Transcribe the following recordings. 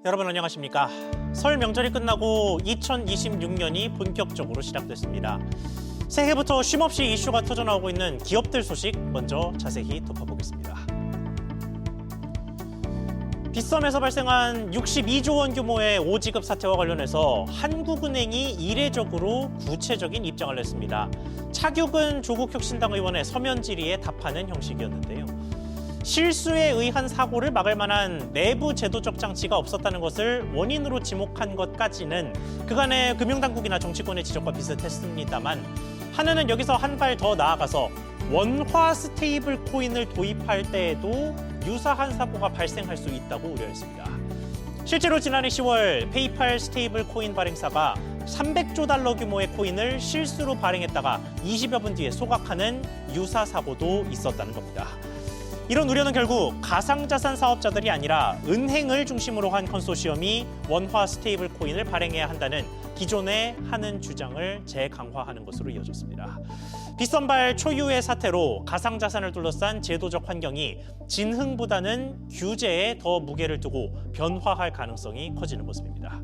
여러분 안녕하십니까? 설 명절이 끝나고 2026년이 본격적으로 시작됐습니다. 새해부터 쉼없이 이슈가 터져나오고 있는 기업들 소식 먼저 자세히 짚어보겠습니다. 빗썸에서 발생한 62조 원 규모의 오지급 사태와 관련해서 한국은행이 이례적으로 구체적인 입장을 냈습니다. 차규근 조국혁신당 의원의 서면 질의에 답하는 형식이었는데요. 실수에 의한 사고를 막을 만한 내부 제도적 장치가 없었다는 것을 원인으로 지목한 것까지는 그간의 금융당국이나 정치권의 지적과 비슷했습니다만 한은은 여기서 한 발 더 나아가서 원화 스테이블 코인을 도입할 때에도 유사한 사고가 발생할 수 있다고 우려했습니다. 실제로 지난해 10월 페이팔 스테이블 코인 발행사가 300조 달러 규모의 코인을 실수로 발행했다가 20여 분 뒤에 소각하는 유사 사고도 있었다는 겁니다. 이런 우려는 결국 가상자산 사업자들이 아니라 은행을 중심으로 한 컨소시엄이 원화 스테이블 코인을 발행해야 한다는 기존의 한은 주장을 재강화하는 것으로 이어졌습니다. 빗썸발 초유의 사태로 가상자산을 둘러싼 제도적 환경이 진흥보다는 규제에 더 무게를 두고 변화할 가능성이 커지는 모습입니다.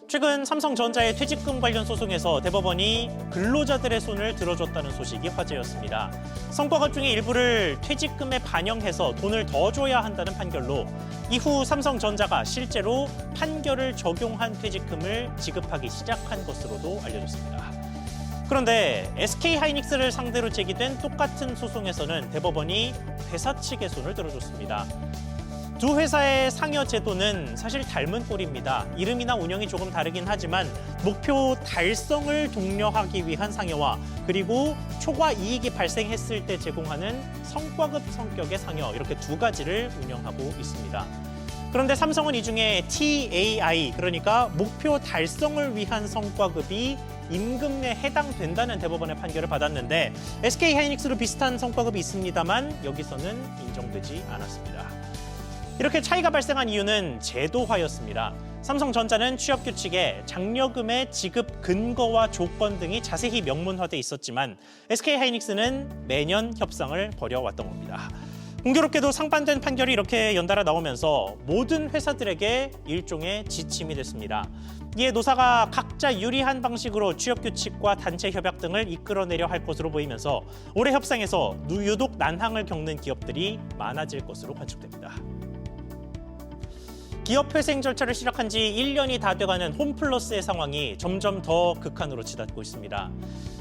최근 삼성전자의 퇴직금 관련 소송에서 대법원이 근로자들의 손을 들어줬다는 소식이 화제였습니다. 성과급 중에 일부를 퇴직금에 반영해서 돈을 더 줘야 한다는 판결로 이후 삼성전자가 실제로 판결을 적용한 퇴직금을 지급하기 시작한 것으로도 알려졌습니다. 그런데 SK하이닉스를 상대로 제기된 똑같은 소송에서는 대법원이 회사 측의 손을 들어줬습니다. 두 회사의 상여 제도는 사실 닮은 꼴입니다. 이름이나 운영이 조금 다르긴 하지만 목표 달성을 독려하기 위한 상여와 그리고 초과 이익이 발생했을 때 제공하는 성과급 성격의 상여 이렇게 두 가지를 운영하고 있습니다. 그런데 삼성은 이 중에 TAI 그러니까 목표 달성을 위한 성과급이 임금에 해당된다는 대법원의 판결을 받았는데 SK하이닉스로 비슷한 성과급이 있습니다만 여기서는 인정되지 않았습니다. 이렇게 차이가 발생한 이유는 제도화였습니다. 삼성전자는 취업규칙에 장려금의 지급 근거와 조건 등이 자세히 명문화돼 있었지만 SK하이닉스는 매년 협상을 벌여왔던 겁니다. 공교롭게도 상반된 판결이 이렇게 연달아 나오면서 모든 회사들에게 일종의 지침이 됐습니다. 이에 노사가 각자 유리한 방식으로 취업규칙과 단체 협약 등을 이끌어내려 할 것으로 보이면서 올해 협상에서 유독 난항을 겪는 기업들이 많아질 것으로 관측됩니다. 기업 회생 절차를 시작한 지 1년이 다 돼가는 홈플러스의 상황이 점점 더 극한으로 치닫고 있습니다.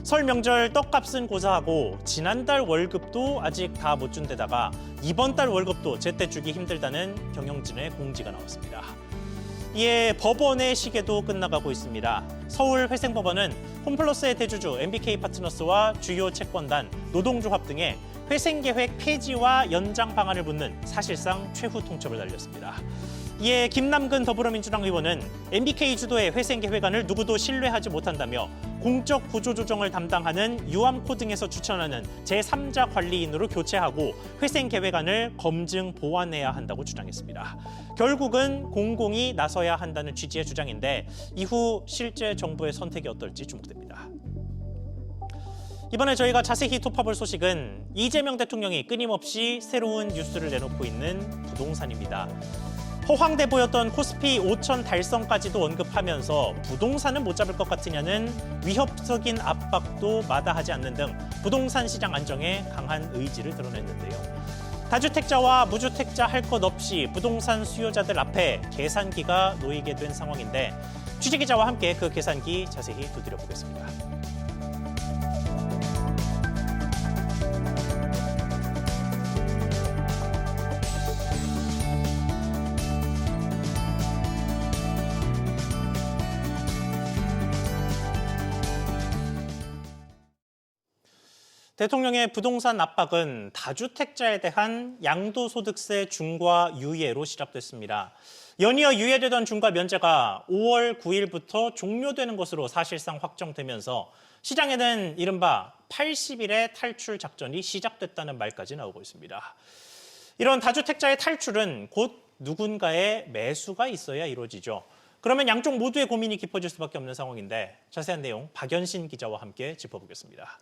설 명절 떡값은 고사하고 지난달 월급도 아직 다 못 준 데다가 이번 달 월급도 제때 주기 힘들다는 경영진의 공지가 나왔습니다. 이에 법원의 시계도 끝나가고 있습니다. 서울회생법원은 홈플러스의 대주주 MBK 파트너스와 주요 채권단, 노동조합 등의 회생계획 폐지와 연장 방안을 묻는 사실상 최후 통첩을 달렸습니다. 이에 김남근 더불어민주당 의원은 MBK 주도의 회생계획안을 누구도 신뢰하지 못한다며 공적 구조조정을 담당하는 유암코 등에서 추천하는 제3자 관리인으로 교체하고 회생계획안을 검증 보완해야 한다고 주장했습니다. 결국은 공공이 나서야 한다는 취지의 주장인데 이후 실제 정부의 선택이 어떨지 주목됩니다. 이번에 저희가 자세히 톱어볼 소식은 이재명 대통령이 끊임없이 새로운 뉴스를 내놓고 있는 부동산입니다. 허황돼 보였던 코스피 5천 달성까지도 언급하면서 부동산은 못 잡을 것 같으냐는 위협적인 압박도 마다하지 않는 등 부동산 시장 안정에 강한 의지를 드러냈는데요. 다주택자와 무주택자 할 것 없이 부동산 수요자들 앞에 계산기가 놓이게 된 상황인데 취재기자와 함께 그 계산기 자세히 두드려보겠습니다. 대통령의 부동산 압박은 다주택자에 대한 양도소득세 중과 유예로 시작됐습니다. 연이어 유예되던 중과 면제가 5월 9일부터 종료되는 것으로 사실상 확정되면서 시장에는 이른바 80일의 탈출 작전이 시작됐다는 말까지 나오고 있습니다. 이런 다주택자의 탈출은 곧 누군가의 매수가 있어야 이루어지죠. 그러면 양쪽 모두의 고민이 깊어질 수밖에 없는 상황인데 자세한 내용 박연신 기자와 함께 짚어보겠습니다.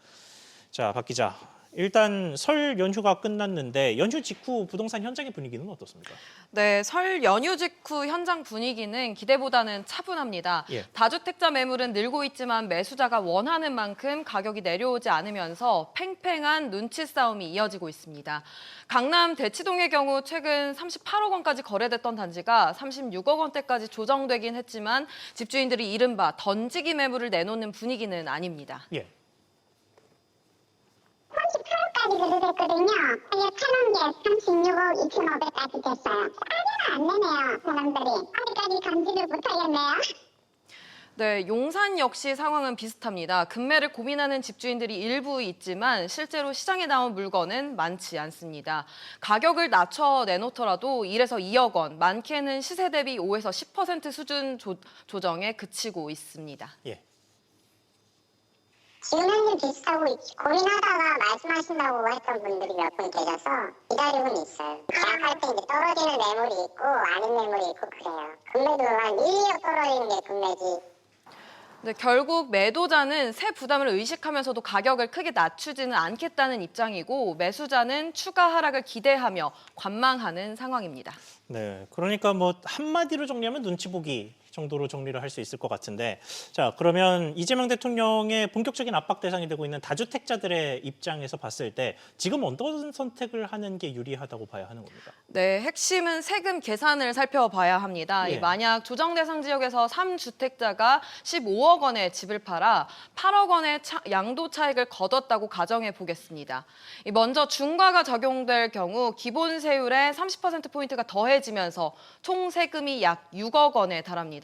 자, 박 기자, 일단 설 연휴가 끝났는데 연휴 직후 부동산 현장의 분위기는 어떻습니까? 네, 설 연휴 직후 현장 분위기는 기대보다는 차분합니다. 예. 다주택자 매물은 늘고 있지만 매수자가 원하는 만큼 가격이 내려오지 않으면서 팽팽한 눈치 싸움이 이어지고 있습니다. 강남 대치동의 경우 최근 38억 원까지 거래됐던 단지가 36억 원대까지 조정되긴 했지만 집주인들이 이른바 던지기 매물을 내놓는 분위기는 아닙니다. 예. 38억까지 거래됐거든요. 이게 1,000원 개 36억 2,500까지 됐어요. 싸게는 안 내네요, 사람들이. 아직까지 감지를 못하겠네요. 네, 용산 역시 상황은 비슷합니다. 급매를 고민하는 집주인들이 일부 있지만 실제로 시장에 나온 물건은 많지 않습니다. 가격을 낮춰 내놓더라도 1에서 2억 원, 많게는 시세 대비 5에서 10% 수준 조정에 그치고 있습니다. 예. 지금 현재 비슷하고 고민하다가 말씀하신다고 했던 분들이 몇 분 계셔서 기다리고는 있어요. 계약할 때 이제 떨어지는 매물이 있고 아닌 매물이 있고 그래요. 금매도 한 1, 2억 떨어지는 게 금매지. 네, 결국 매도자는 세 부담을 의식하면서도 가격을 크게 낮추지는 않겠다는 입장이고 매수자는 추가 하락을 기대하며 관망하는 상황입니다. 네, 그러니까 뭐 한마디로 정리하면 눈치 보기 정도로 정리를 할 수 있을 것 같은데, 자, 그러면 이재명 대통령의 본격적인 압박 대상이 되고 있는 다주택자들의 입장에서 봤을 때 지금 어떤 선택을 하는 게 유리하다고 봐야 하는 겁니까? 네, 핵심은 세금 계산을 살펴봐야 합니다. 예. 만약 조정 대상 지역에서 3주택자가 15억 원의 집을 팔아 8억 원의 양도 차익을 거뒀다고 가정해 보겠습니다. 먼저 중과가 적용될 경우 기본 세율에 30%포인트가 더해지면서 총 세금이 약 6억 원에 달합니다.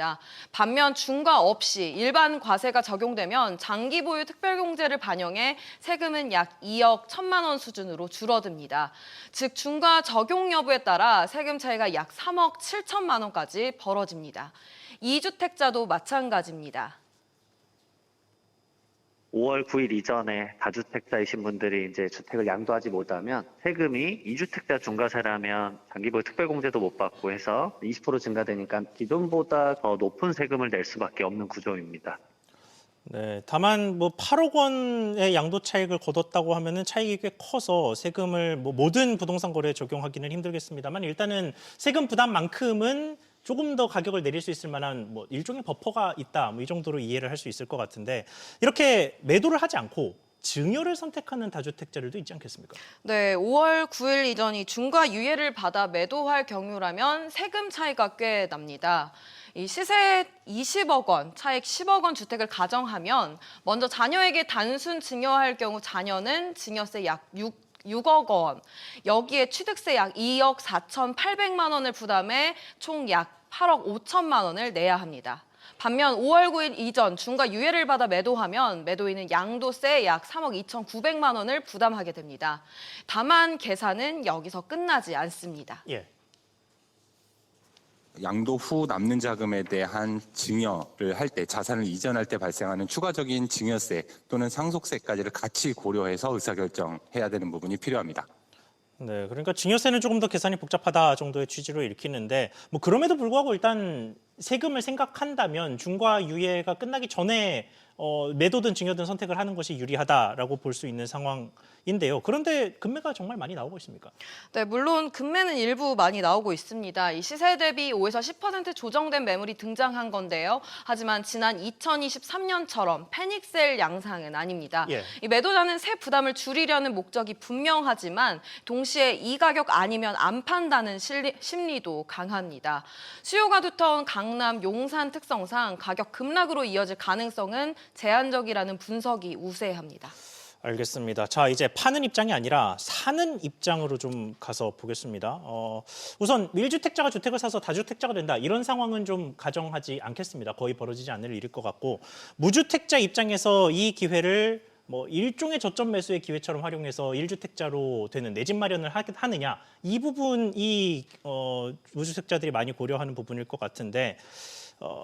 반면 중과 없이 일반 과세가 적용되면 장기 보유 특별공제를 반영해 세금은 약 2억 1천만 원 수준으로 줄어듭니다. 즉 중과 적용 여부에 따라 세금 차이가 약 3억 7천만 원까지 벌어집니다. 2주택자도 마찬가지입니다. 5월 9일 이전에 다주택자이신 분들이 이제 주택을 양도하지 못하면 세금이 2주택자 중과세라면 장기보유 특별공제도 못 받고 해서 20% 증가되니까 기존보다 더 높은 세금을 낼 수밖에 없는 구조입니다. 네, 다만 뭐 8억 원의 양도 차익을 거뒀다고 하면은 차익이 꽤 커서 세금을 뭐 모든 부동산 거래에 적용하기는 힘들겠습니다만 일단은 세금 부담만큼은 조금 더 가격을 내릴 수 있을 만한 뭐 일종의 버퍼가 있다, 뭐 이 정도로 이해를 할 수 있을 것 같은데 이렇게 매도를 하지 않고 증여를 선택하는 다주택자들도 있지 않겠습니까? 네, 5월 9일 이전이 중과 유예를 받아 매도할 경우라면 세금 차이가 꽤 납니다. 이 시세 20억 원, 차익 10억 원 주택을 가정하면 먼저 자녀에게 단순 증여할 경우 자녀는 증여세 약 6억 원, 여기에 취득세 약 2억 4,800만 원을 부담해 총 약 8억 5천만 원을 내야 합니다. 반면 5월 9일 이전 중과 유예를 받아 매도하면 매도인은 양도세 약 3억 2,900만 원을 부담하게 됩니다. 다만 계산은 여기서 끝나지 않습니다. 예. 양도 후 남는 자금에 대한 증여를 할 때, 자산을 이전할 때 발생하는 추가적인 증여세 또는 상속세까지를 같이 고려해서 의사결정해야 되는 부분이 필요합니다. 네, 그러니까 증여세는 조금 더 계산이 복잡하다 정도의 취지로 읽히는데 뭐 그럼에도 불구하고 일단 세금을 생각한다면 중과 유예가 끝나기 전에 매도든 증여든 선택을 하는 것이 유리하다라고 볼 수 있는 상황인데요. 그런데 금매가 정말 많이 나오고 있습니까? 네, 물론 금매는 일부 많이 나오고 있습니다. 이 시세 대비 5에서 10% 조정된 매물이 등장한 건데요. 하지만 지난 2023년처럼 패닉셀 양상은 아닙니다. 예. 이 매도자는 세 부담을 줄이려는 목적이 분명하지만 동시에 이 가격 아니면 안 판다는 심리도 강합니다. 수요가 두터운 강남, 용산 특성상 가격 급락으로 이어질 가능성은 제한적이라는 분석이 우세합니다. 알겠습니다. 자, 이제 파는 입장이 아니라 사는 입장으로 좀 가서 보겠습니다. 우선 1주택자가 주택을 사서 다주택자가 된다. 이런 상황은 좀 가정하지 않겠습니다. 거의 벌어지지 않을 일일 것 같고 무주택자 입장에서 이 기회를 뭐 일종의 저점 매수의 기회처럼 활용해서 1주택자로 되는 내 집 마련을 하느냐. 이 부분이 무주택자들이 많이 고려하는 부분일 것 같은데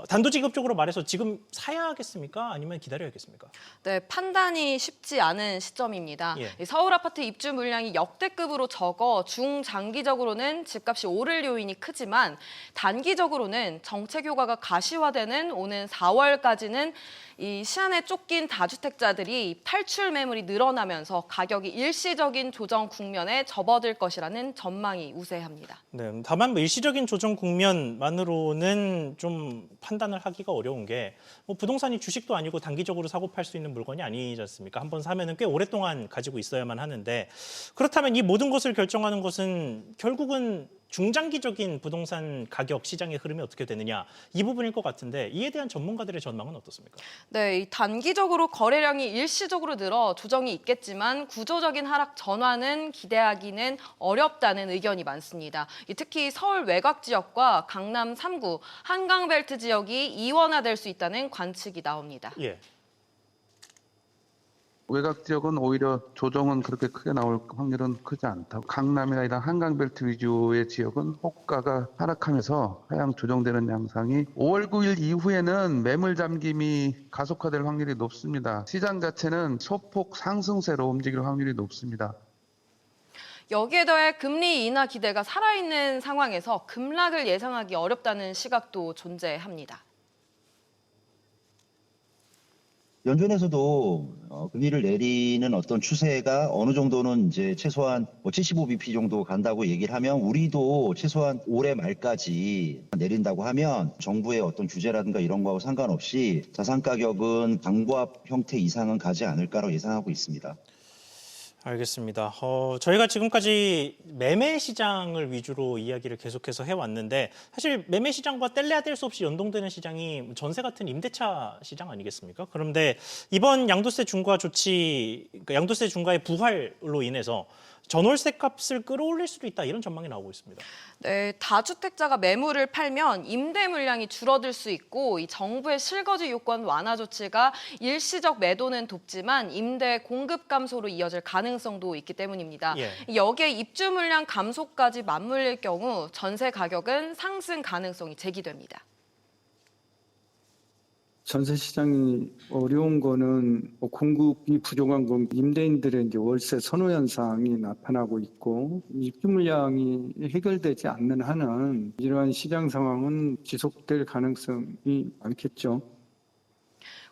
단도직입적으로 말해서 지금 사야겠습니까? 아니면 기다려야겠습니까? 네, 판단이 쉽지 않은 시점입니다. 예. 이 서울 아파트 입주 물량이 역대급으로 적어 중장기적으로는 집값이 오를 요인이 크지만 단기적으로는 정책 효과가 가시화되는 오는 4월까지는 이 시한에 쫓긴 다주택자들이 탈출 매물이 늘어나면서 가격이 일시적인 조정 국면에 접어들 것이라는 전망이 우세합니다. 네, 다만 뭐 일시적인 조정 국면만으로는 좀 판단을 하기가 어려운 게 뭐 부동산이 주식도 아니고 단기적으로 사고 팔 수 있는 물건이 아니지 않습니까? 한번 사면은 꽤 오랫동안 가지고 있어야만 하는데 그렇다면 이 모든 것을 결정하는 것은 결국은 중장기적인 부동산 가격 시장의 흐름이 어떻게 되느냐 이 부분일 것 같은데 이에 대한 전문가들의 전망은 어떻습니까? 네, 이 단기적으로 거래량이 일시적으로 늘어 조정이 있겠지만 구조적인 하락 전환은 기대하기는 어렵다는 의견이 많습니다. 특히 서울 외곽 지역과 강남 3구, 한강벨트 지역이 이원화될 수 있다는 관측이 나옵니다. 예. 외곽 지역은 오히려 조정은 그렇게 크게 나올 확률은 크지 않다. 강남이나 이런 한강벨트 위주의 지역은 호가가 하락하면서 하향 조정되는 양상이 5월 9일 이후에는 매물 잠김이 가속화될 확률이 높습니다. 시장 자체는 소폭 상승세로 움직일 확률이 높습니다. 여기에 더해 금리 인하 기대가 살아있는 상황에서 급락을 예상하기 어렵다는 시각도 존재합니다. 연준에서도 금리를 내리는 어떤 추세가 어느 정도는 이제 최소한 75bp 정도 간다고 얘기를 하면 우리도 최소한 올해 말까지 내린다고 하면 정부의 어떤 규제라든가 이런 거하고 상관없이 자산 가격은 강보합 형태 이상은 가지 않을까라고 예상하고 있습니다. 알겠습니다. 저희가 지금까지 매매 시장을 위주로 이야기를 계속해서 해왔는데 사실 매매 시장과 뗄래야 뗄 수 없이 연동되는 시장이 전세 같은 임대차 시장 아니겠습니까? 그런데 이번 양도세 중과 조치, 그러니까 양도세 중과의 부활로 인해서 전월세 값을 끌어올릴 수도 있다 이런 전망이 나오고 있습니다. 네, 다주택자가 매물을 팔면 임대 물량이 줄어들 수 있고 이 정부의 실거주 요건 완화 조치가 일시적 매도는 돕지만 임대 공급 감소로 이어질 가능성도 있기 때문입니다. 예. 여기에 입주 물량 감소까지 맞물릴 경우 전세 가격은 상승 가능성이 제기됩니다. 전세 시장이 어려운 거는 공급이 부족한 건 임대인들의 이제 월세 선호 현상이 나타나고 있고 입주 물량이 해결되지 않는 한은 이러한 시장 상황은 지속될 가능성이 많겠죠.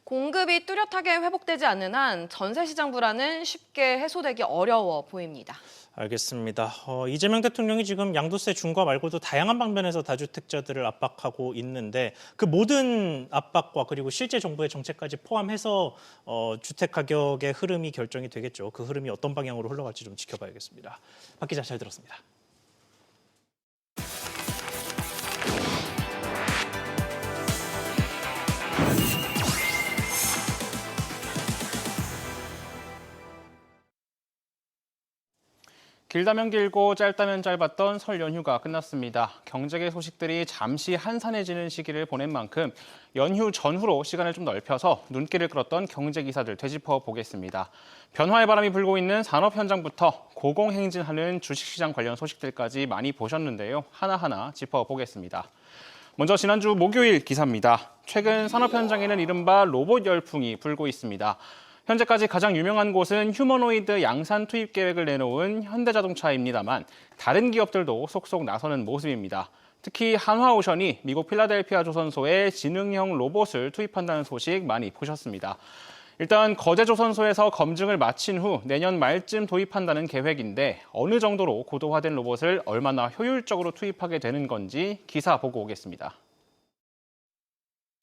공급이 뚜렷하게 회복되지 않는 한 전세 시장 불안은 쉽게 해소되기 어려워 보입니다. 알겠습니다. 이재명 대통령이 지금 양도세 중과 말고도 다양한 방면에서 다주택자들을 압박하고 있는데 그 모든 압박과 그리고 실제 정부의 정책까지 포함해서 주택 가격의 흐름이 결정이 되겠죠. 그 흐름이 어떤 방향으로 흘러갈지 좀 지켜봐야겠습니다. 박 기자 잘 들었습니다. 길다면 길고 짧다면 짧았던 설 연휴가 끝났습니다. 경제계 소식들이 잠시 한산해지는 시기를 보낸 만큼 연휴 전후로 시간을 좀 넓혀서 눈길을 끌었던 경제 기사들 되짚어 보겠습니다. 변화의 바람이 불고 있는 산업 현장부터 고공행진하는 주식시장 관련 소식들까지 많이 보셨는데요. 하나하나 짚어보겠습니다. 먼저 지난주 목요일 기사입니다. 최근 산업 현장에는 이른바 로봇 열풍이 불고 있습니다. 현재까지 가장 유명한 곳은 휴머노이드 양산 투입 계획을 내놓은 현대자동차입니다만 다른 기업들도 속속 나서는 모습입니다. 특히 한화오션이 미국 필라델피아 조선소에 지능형 로봇을 투입한다는 소식 많이 보셨습니다. 일단 거제조선소에서 검증을 마친 후 내년 말쯤 도입한다는 계획인데 어느 정도로 고도화된 로봇을 얼마나 효율적으로 투입하게 되는 건지 기사 보고 오겠습니다.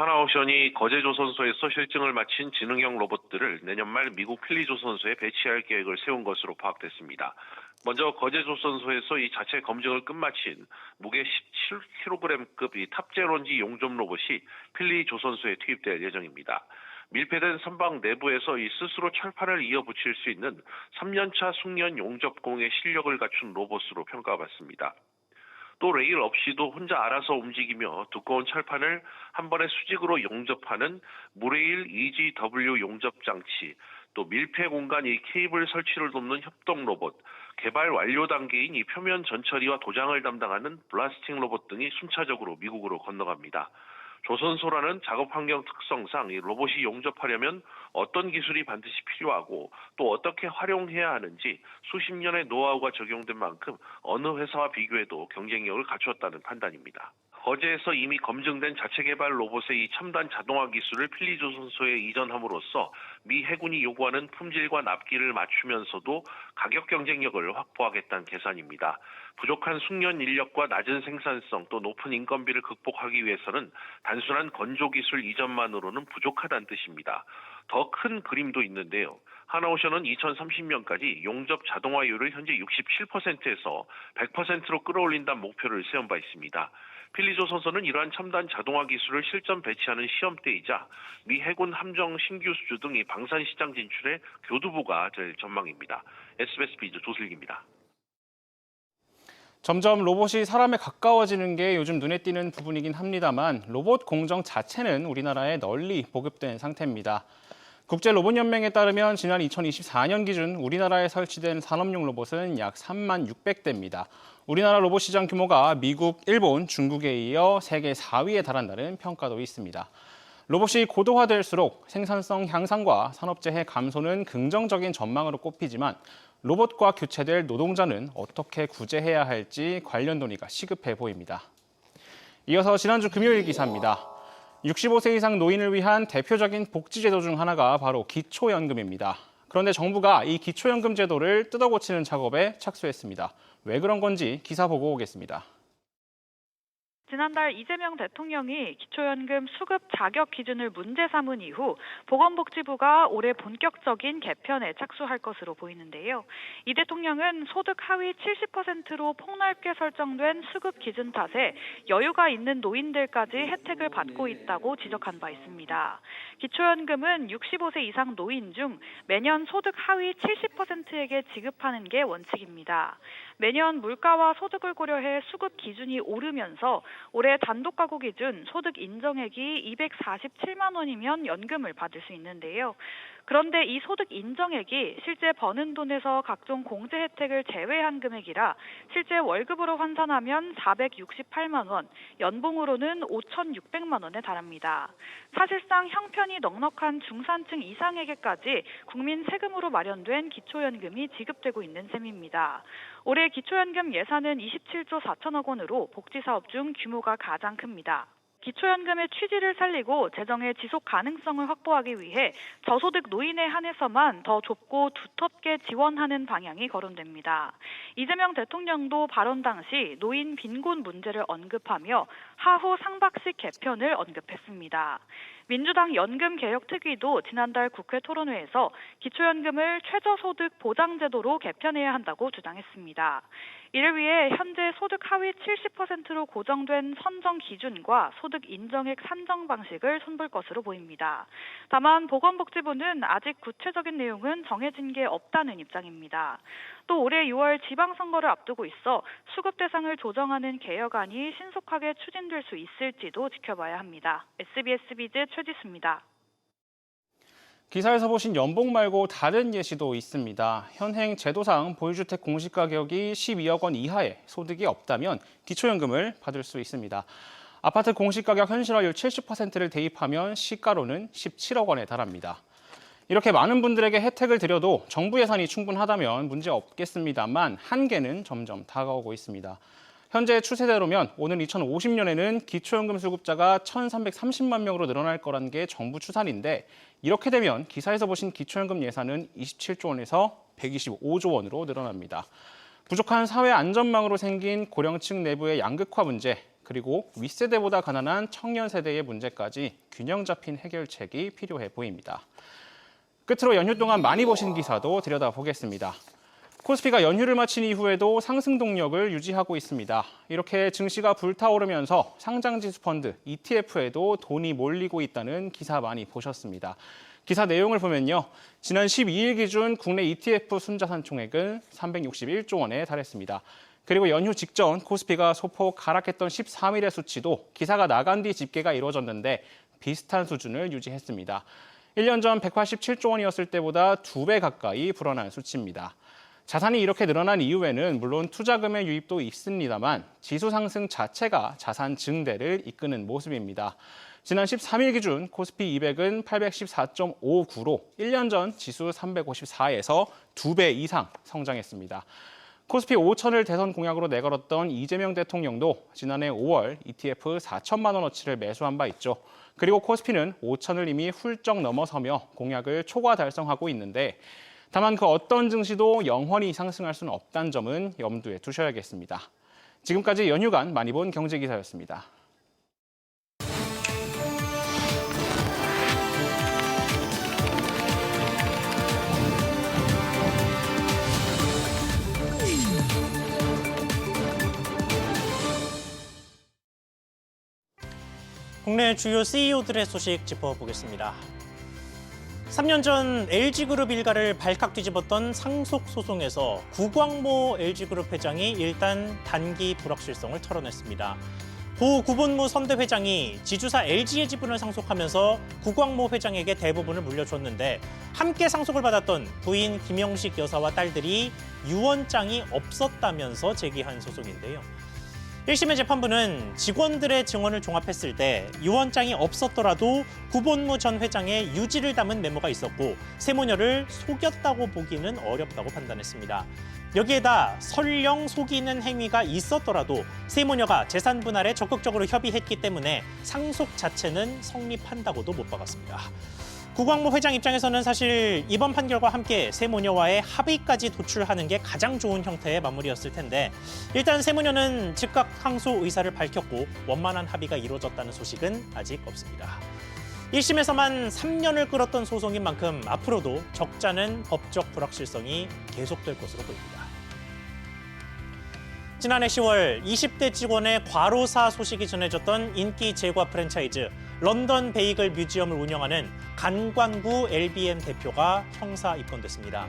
한화오션이 거제조선소에서 실증을 마친 지능형 로봇들을 내년 말 미국 필리조선소에 배치할 계획을 세운 것으로 파악됐습니다. 먼저 거제조선소에서 이 자체 검증을 끝마친 무게 17kg급 이 탑제론지 용접 로봇이 필리조선소에 투입될 예정입니다. 밀폐된 선박 내부에서 이 스스로 철판을 이어붙일 수 있는 3년차 숙련 용접공의 실력을 갖춘 로봇으로 평가받습니다. 또 레일 없이도 혼자 알아서 움직이며 두꺼운 철판을 한 번에 수직으로 용접하는 무레일 EGW 용접 장치, 또 밀폐 공간 이 케이블 설치를 돕는 협동 로봇, 개발 완료 단계인 이 표면 전처리와 도장을 담당하는 블라스팅 로봇 등이 순차적으로 미국으로 건너갑니다. 조선소라는 작업 환경 특성상 이 로봇이 용접하려면 어떤 기술이 반드시 필요하고 또 어떻게 활용해야 하는지 수십 년의 노하우가 적용된 만큼 어느 회사와 비교해도 경쟁력을 갖추었다는 판단입니다. 거제에서 이미 검증된 자체 개발 로봇의 이 첨단 자동화 기술을 필리조선소에 이전함으로써 미 해군이 요구하는 품질과 납기를 맞추면서도 가격 경쟁력을 확보하겠다는 계산입니다. 부족한 숙련 인력과 낮은 생산성 또 높은 인건비를 극복하기 위해서는 단순한 건조 기술 이전만으로는 부족하다는 뜻입니다. 더 큰 그림도 있는데요. 하나오션은 2030년까지 용접 자동화율을 현재 67%에서 100%로 끌어올린다는 목표를 세운 바 있습니다. 필리조선소는 이러한 첨단 자동화 기술을 실전 배치하는 시험대이자 미 해군 함정 신규 수주 등 이 방산 시장 진출의 교두보가 될 전망입니다. SBS 비즈 조슬기입니다. 점점 로봇이 사람에 가까워지는 게 요즘 눈에 띄는 부분이긴 합니다만 로봇 공정 자체는 우리나라에 널리 보급된 상태입니다. 국제로봇연맹에 따르면 지난 2024년 기준 우리나라에 설치된 산업용 로봇은 약 3만 600대입니다. 우리나라 로봇 시장 규모가 미국, 일본, 중국에 이어 세계 4위에 달한다는 평가도 있습니다. 로봇이 고도화될수록 생산성 향상과 산업재해 감소는 긍정적인 전망으로 꼽히지만 로봇과 교체될 노동자는 어떻게 구제해야 할지 관련 논의가 시급해 보입니다. 이어서 지난주 금요일 기사입니다. 65세 이상 노인을 위한 대표적인 복지제도 중 하나가 바로 기초연금입니다. 그런데 정부가 이 기초연금 제도를 뜯어고치는 작업에 착수했습니다. 왜 그런 건지 기사 보고 오겠습니다. 지난달 이재명 대통령이 기초연금 수급 자격 기준을 문제 삼은 이후 보건복지부가 올해 본격적인 개편에 착수할 것으로 보이는데요. 이 대통령은 소득 하위 70%로 폭넓게 설정된 수급 기준 탓에 여유가 있는 노인들까지 혜택을 받고 있다고 지적한 바 있습니다. 기초연금은 65세 이상 노인 중 매년 소득 하위 70%에게 지급하는 게 원칙입니다. 매년 물가와 소득을 고려해 수급 기준이 오르면서 올해 단독 가구 기준 소득 인정액이 247만 원이면 연금을 받을 수 있는데요. 그런데 이 소득 인정액이 실제 버는 돈에서 각종 공제 혜택을 제외한 금액이라 실제 월급으로 환산하면 468만 원, 연봉으로는 5,600만 원에 달합니다. 사실상 형편이 넉넉한 중산층 이상에게까지 국민 세금으로 마련된 기초연금이 지급되고 있는 셈입니다. 올해 기초연금 예산은 27조 4천억 원으로 복지사업 중 규모가 가장 큽니다. 기초연금의 취지를 살리고 재정의 지속 가능성을 확보하기 위해 저소득 노인에 한해서만 더 좁고 두텁게 지원하는 방향이 거론됩니다. 이재명 대통령도 발언 당시 노인 빈곤 문제를 언급하며 하후 상박식 개편을 언급했습니다. 민주당 연금개혁특위도 지난달 국회 토론회에서 기초연금을 최저소득 보장제도로 개편해야 한다고 주장했습니다. 이를 위해 현재 소득 하위 70%로 고정된 선정 기준과 소득 인정액 산정 방식을 손볼 것으로 보입니다. 다만 보건복지부는 아직 구체적인 내용은 정해진 게 없다는 입장입니다. 또 올해 6월 지방선거를 앞두고 있어 수급 대상을 조정하는 개혁안이 신속하게 추진될 수 있을지도 지켜봐야 합니다. SBS 비즈 최지수입니다. 기사에서 보신 연봉 말고 다른 예시도 있습니다. 현행 제도상 보유주택 공시가격이 12억 원 이하의 소득이 없다면 기초연금을 받을 수 있습니다. 아파트 공시가격 현실화율 70%를 대입하면 시가로는 17억 원에 달합니다. 이렇게 많은 분들에게 혜택을 드려도 정부 예산이 충분하다면 문제 없겠습니다만 한계는 점점 다가오고 있습니다. 현재 추세대로면 오는 2050년에는 기초연금 수급자가 1,330만 명으로 늘어날 거라는 게 정부 추산인데 이렇게 되면 기사에서 보신 기초연금 예산은 27조 원에서 125조 원으로 늘어납니다. 부족한 사회 안전망으로 생긴 고령층 내부의 양극화 문제, 그리고 윗세대보다 가난한 청년 세대의 문제까지 균형 잡힌 해결책이 필요해 보입니다. 끝으로 연휴 동안 많이 보신 기사도 들여다보겠습니다. 코스피가 연휴를 마친 이후에도 상승 동력을 유지하고 있습니다. 이렇게 증시가 불타오르면서 상장지수 펀드 ETF에도 돈이 몰리고 있다는 기사 많이 보셨습니다. 기사 내용을 보면요. 지난 12일 기준 국내 ETF 순자산 총액은 361조 원에 달했습니다. 그리고 연휴 직전 코스피가 소폭 하락했던 13일의 수치도 기사가 나간 뒤 집계가 이루어졌는데 비슷한 수준을 유지했습니다. 1년 전 187조 원이었을 때보다 2배 가까이 불어난 수치입니다. 자산이 이렇게 늘어난 이유에는 물론 투자금의 유입도 있습니다만 지수 상승 자체가 자산 증대를 이끄는 모습입니다. 지난 13일 기준 코스피 200은 814.59로 1년 전 지수 354에서 2배 이상 성장했습니다. 코스피 5천을 대선 공약으로 내걸었던 이재명 대통령도 지난해 5월 ETF 4천만 원어치를 매수한 바 있죠. 그리고 코스피는 5천을 이미 훌쩍 넘어서며 공약을 초과 달성하고 있는데 다만 그 어떤 증시도 영원히 상승할 수는 없다는 점은 염두에 두셔야겠습니다. 지금까지 연휴간 많이 본 경제기사였습니다. 국내 주요 CEO들의 소식 짚어보겠습니다. 3년 전 LG그룹 일가를 발칵 뒤집었던 상속소송에서 구광모 LG그룹 회장이 일단 단기 불확실성을 털어냈습니다. 고 구본무 선대 회장이 지주사 LG의 지분을 상속하면서 구광모 회장에게 대부분을 물려줬는데 함께 상속을 받았던 부인 김영식 여사와 딸들이 유언장이 없었다면서 제기한 소송인데요. 1심의 재판부는 직원들의 증언을 종합했을 때 유언장이 없었더라도 구본무 전 회장의 유지를 담은 메모가 있었고 세무녀를 속였다고 보기는 어렵다고 판단했습니다. 여기에다 설령 속이는 행위가 있었더라도 세무녀가 재산 분할에 적극적으로 협의했기 때문에 상속 자체는 성립한다고도 못 박았습니다. 구광모 회장 입장에서는 사실 이번 판결과 함께 세무녀와의 합의까지 도출하는 게 가장 좋은 형태의 마무리였을 텐데 일단 세무녀는 즉각 항소 의사를 밝혔고 원만한 합의가 이루어졌다는 소식은 아직 없습니다. 1심에서만 3년을 끌었던 소송인 만큼 앞으로도 적잖은 법적 불확실성이 계속될 것으로 보입니다. 지난해 10월 20대 직원의 과로사 소식이 전해졌던 인기 제과 프랜차이즈 런던 베이글 뮤지엄을 운영하는 간관구 LBM 대표가 형사 입건됐습니다.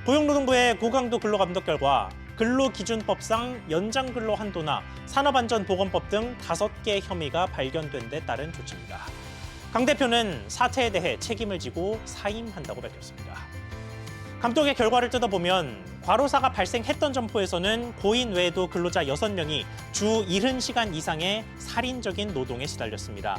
고용노동부의 고강도 근로감독 결과 근로기준법상 연장근로 한도나 산업안전보건법 등 5개 혐의가 발견된 데 따른 조치입니다. 강 대표는 사태에 대해 책임을 지고 사임한다고 밝혔습니다. 감독의 결과를 뜯어보면 과로사가 발생했던 점포에서는 고인 외에도 근로자 6명이 주 70시간 이상의 살인적인 노동에 시달렸습니다.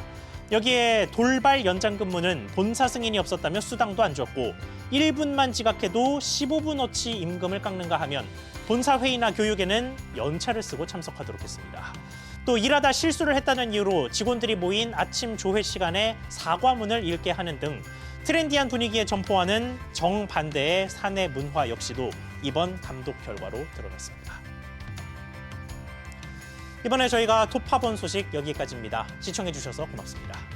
여기에 돌발 연장 근무는 본사 승인이 없었다며 수당도 안 줬고 1분만 지각해도 15분어치 임금을 깎는가 하면 본사 회의나 교육에는 연차를 쓰고 참석하도록 했습니다. 또 일하다 실수를 했다는 이유로 직원들이 모인 아침 조회 시간에 사과문을 읽게 하는 등 트렌디한 분위기의 점포와는 정반대의 사내 문화 역시도 이번 감독 결과로 드러났습니다. 이번에 저희가 톱파본 소식 여기까지입니다. 시청해주셔서 고맙습니다.